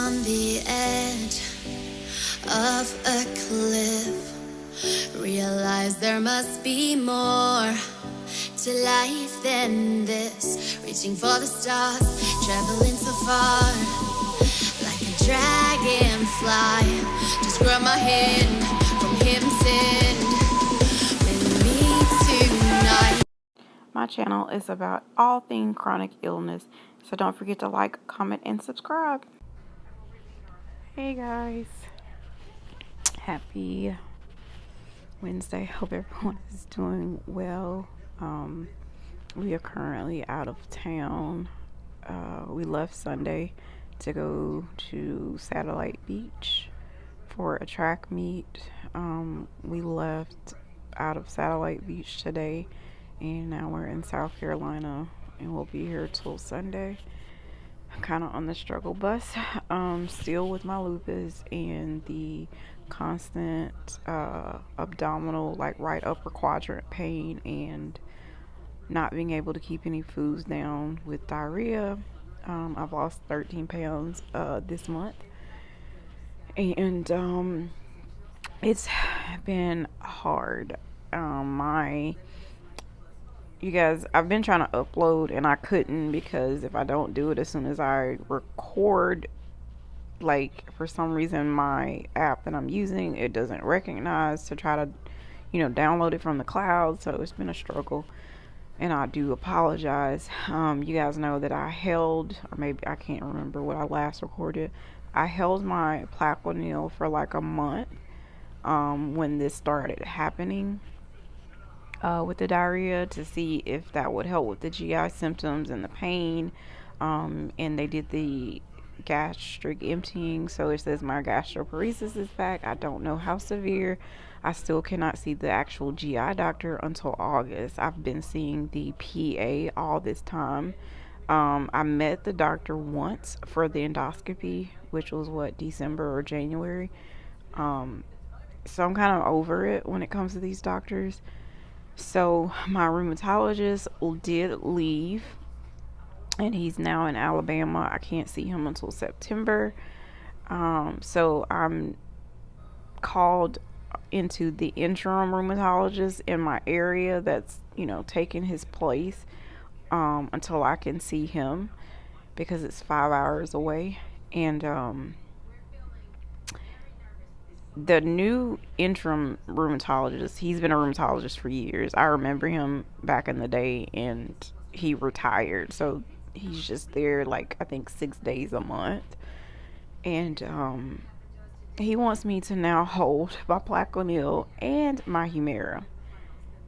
on the edge of a cliff. Realize there must be more to life than this. Reaching for the stars, traveling so far, like a dragonfly. Just grab my hand from heaven sent with me tonight. My channel is about all things chronic illness, so don't forget to like, comment, and subscribe. Hey guys, happy Wednesday. Hope everyone is doing well. We are currently out of town. We left Sunday to go to Satellite Beach for a track meet. We left out of Satellite Beach today, and now we're in South Carolina, and we'll be here till Sunday. I'm kind of on the struggle bus, still with my lupus and the constant abdominal, like right upper quadrant pain, and not being able to keep any foods down with diarrhea. I've lost 13 pounds this month, and it's been hard. You guys, I've been trying to upload and I couldn't, because if I don't do it as soon as I record, like for some reason my app that I'm using, it doesn't recognize to try to, download it from the cloud. So it's been a struggle, and I do apologize. You guys know that I held, or maybe I can't remember what I last recorded. I held my Plaquenil for like a month when this started happening with the diarrhea, to see if that would help with the GI symptoms and the pain. And they did the gastric emptying, so it says my gastroparesis is back. I don't know how severe. I still cannot see the actual GI doctor until August. I've been seeing the PA all this time. I met the doctor once for the endoscopy, which was December or January. So I'm kind of over it when it comes to these doctors. So my rheumatologist did leave, and he's now in Alabama. I can't see him until September. So I'm called into the interim rheumatologist in my area that's, taking his place until I can see him, because it's 5 hours away. And the new interim rheumatologist, he's been a rheumatologist for years. I remember him back in the day, and he retired. So he's just there, like, I think 6 days a month. And he wants me to now hold my Plaquenil and my Humira.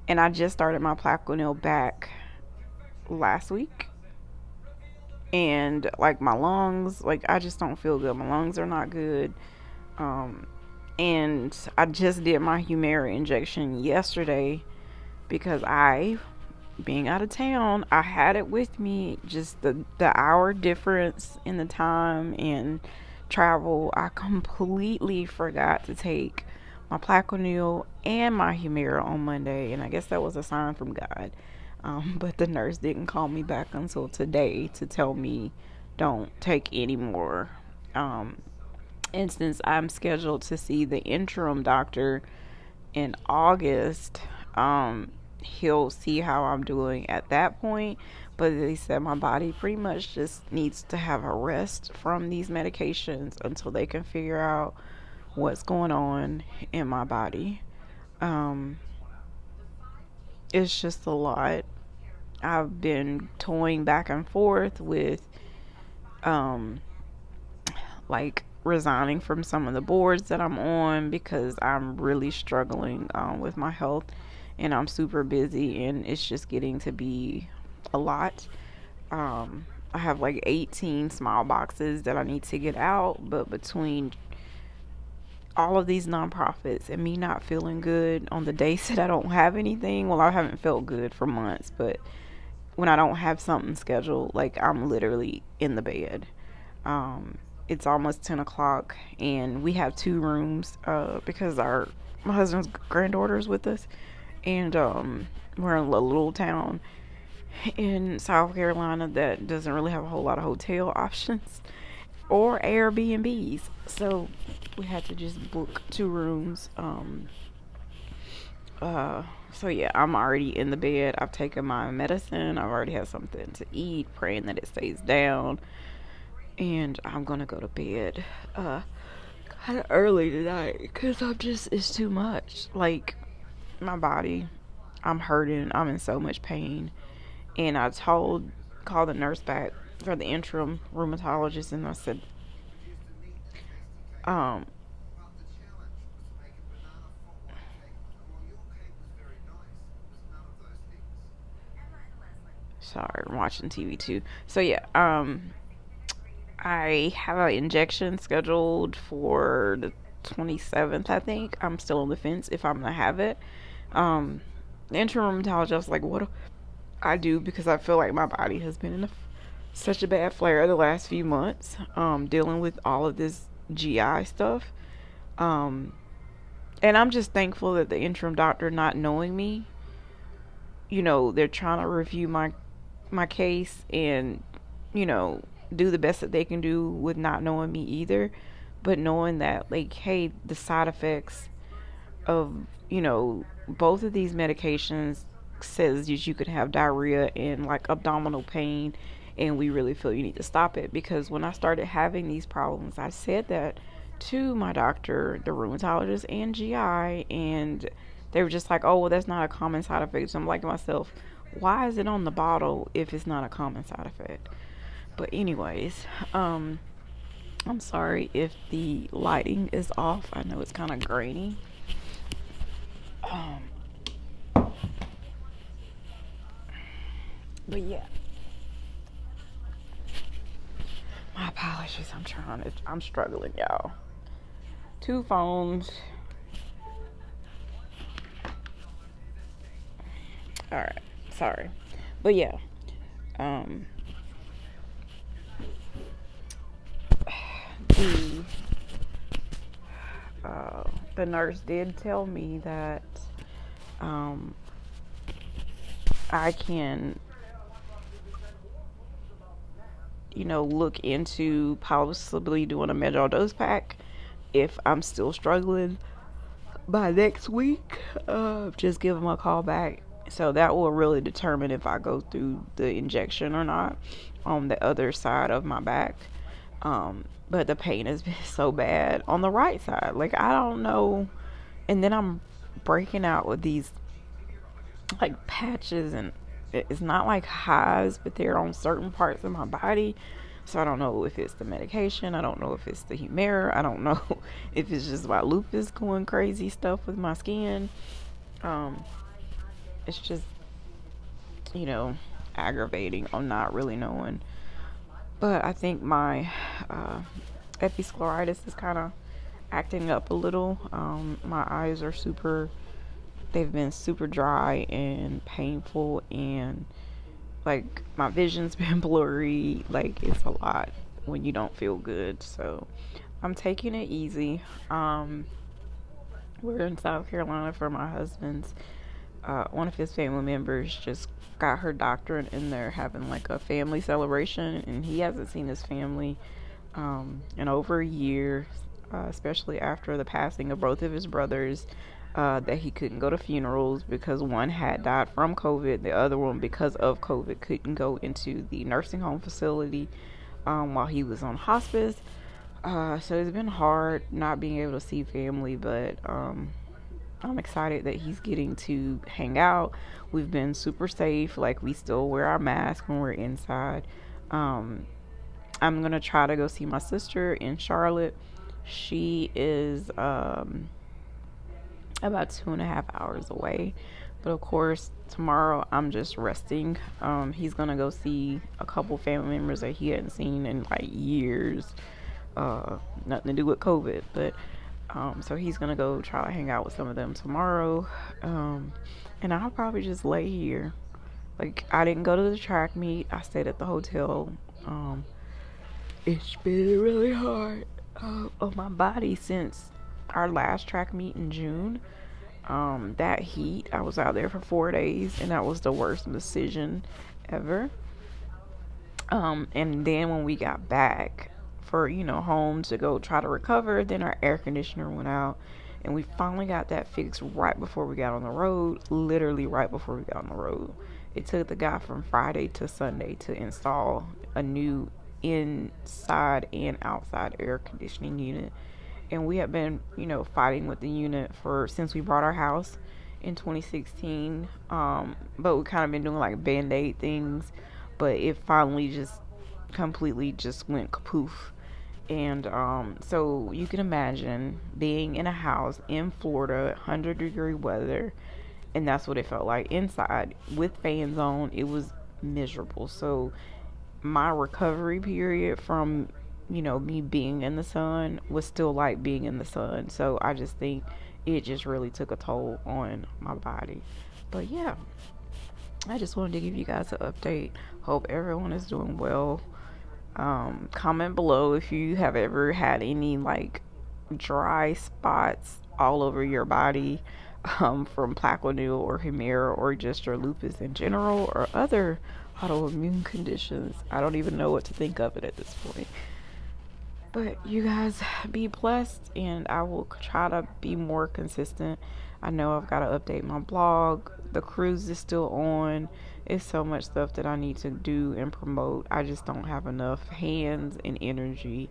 And I just started my Plaquenil back last week. And, like, my lungs, like, I just don't feel good. My lungs are not good. And I just did my Humira injection yesterday, because being out of town, I had it with me. Just the hour difference in the time and travel, I completely forgot to take my Plaquenil and my Humira on Monday, and I guess that was a sign from God. But the nurse didn't call me back until today to tell me don't take any more. And since I'm scheduled to see the interim doctor in August, he'll see how I'm doing at that point. But they said my body pretty much just needs to have a rest from these medications until they can figure out what's going on in my body. It's just a lot. I've been toying back and forth with like resigning from some of the boards that I'm on, because I'm really struggling with my health, and I'm super busy, and it's just getting to be a lot. I have like 18 small boxes that I need to get out, but between all of these nonprofits and me not feeling good on the days that I don't have anything, well, I haven't felt good for months, but when I don't have something scheduled, like, I'm literally in the bed. It's almost 10 o'clock, and we have 2 rooms because my husband's granddaughter is with us, and we're in a little town in South Carolina that doesn't really have a whole lot of hotel options. or Airbnbs. So we had to just book 2 rooms. Uh, so yeah, I'm already in the bed. I've taken my medicine. I've already had something to eat, praying that it stays down. And I'm gonna go to bed kind of early tonight because it's too much. Like, my body, I'm hurting. I'm in so much pain. And called the nurse back for the interim rheumatologist, and I said, um, sorry, I'm watching TV too. So yeah, I have an injection scheduled for the 27th, I think. I'm still on the fence if I'm gonna have it. Um, the interim rheumatologist was like, what do I do? Because I feel like my body has been in such a bad flare the last few months, dealing with all of this GI stuff. Um, and I'm just thankful that the interim doctor, not knowing me, they're trying to review my case and, you know, do the best that they can do with not knowing me either. But knowing that, like, hey, the side effects of, both of these medications says that you could have diarrhea and like abdominal pain, and we really feel you need to stop it. Because when I started having these problems, I said that to my doctor, the rheumatologist, and GI, and they were just like, oh, well, that's not a common side effect. So I'm like to myself, why is it on the bottle if it's not a common side effect? But anyways, I'm sorry if the lighting is off. I know it's kind of grainy. Um, but yeah, my apologies. I'm struggling, y'all. 2 phones. All right, sorry, but yeah, um, the the nurse did tell me that um, I can, look into possibly doing a Medrol dose pack if I'm still struggling by next week. Just give them a call back. So that will really determine if I go through the injection or not on the other side of my back. But the pain has been so bad on the right side. Like, I don't know. And then I'm breaking out with these like patches, and it's not like highs, but they're on certain parts of my body. So I don't know if it's the medication. I don't know if it's the Humira. I don't know if it's just my lupus going crazy stuff with my skin. Um, it's just, you know, aggravating. I'm not really knowing. But I think my episcleritis is kind of acting up a little. My eyes are they've been super dry and painful, and like my vision's been blurry. Like, it's a lot when you don't feel good. So I'm taking it easy. We're in South Carolina for my husband's one of his family members just got her doctorate, and they're having like a family celebration, and he hasn't seen his family in over a year, especially after the passing of both of his brothers. That he couldn't go to funerals because one had died from COVID, the other one, because of COVID, couldn't go into the nursing home facility while he was on hospice. So it's been hard not being able to see family, but I'm excited that he's getting to hang out. We've been super safe. Like, we still wear our mask when we're inside. I'm gonna try to go see my sister in Charlotte. She is about 2.5 hours away. But of course, tomorrow I'm just resting. He's gonna go see a couple family members that he hadn't seen in like years. Nothing to do with COVID, but so he's gonna go try to hang out with some of them tomorrow. And I'll probably just lay here. Like, I didn't go to the track meet. I stayed at the hotel. It's been really hard on my body since our last track meet in June. That heat, I was out there for 4 days, and that was the worst decision ever. And then when we got back for, home to go try to recover. Then our air conditioner went out, and we finally got that fixed right before we got on the road. Literally right before we got on the road. It took the guy from Friday to Sunday to install a new inside and outside air conditioning unit. And we have been, fighting with the unit for since we bought our house in 2016. But we kind of been doing like band-aid things, but it finally just completely just went kapoof. And so you can imagine being in a house in Florida, 100-degree weather, and that's what it felt like inside with fans on. It was miserable. So my recovery period from, me being in the sun was still like being in the sun. So I just think it just really took a toll on my body. But yeah, I just wanted to give you guys an update. Hope everyone is doing well. Comment below if you have ever had any like dry spots all over your body, from Plaquenil or Humira, or just your lupus in general, or other autoimmune conditions. I don't even know what to think of it at this point. But you guys be blessed, and I will try to be more consistent. I know I've got to update my blog. The cruise is still on. It's so much stuff that I need to do and promote. I just don't have enough hands and energy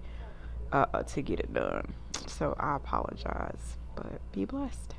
to get it done. So I apologize, but be blessed.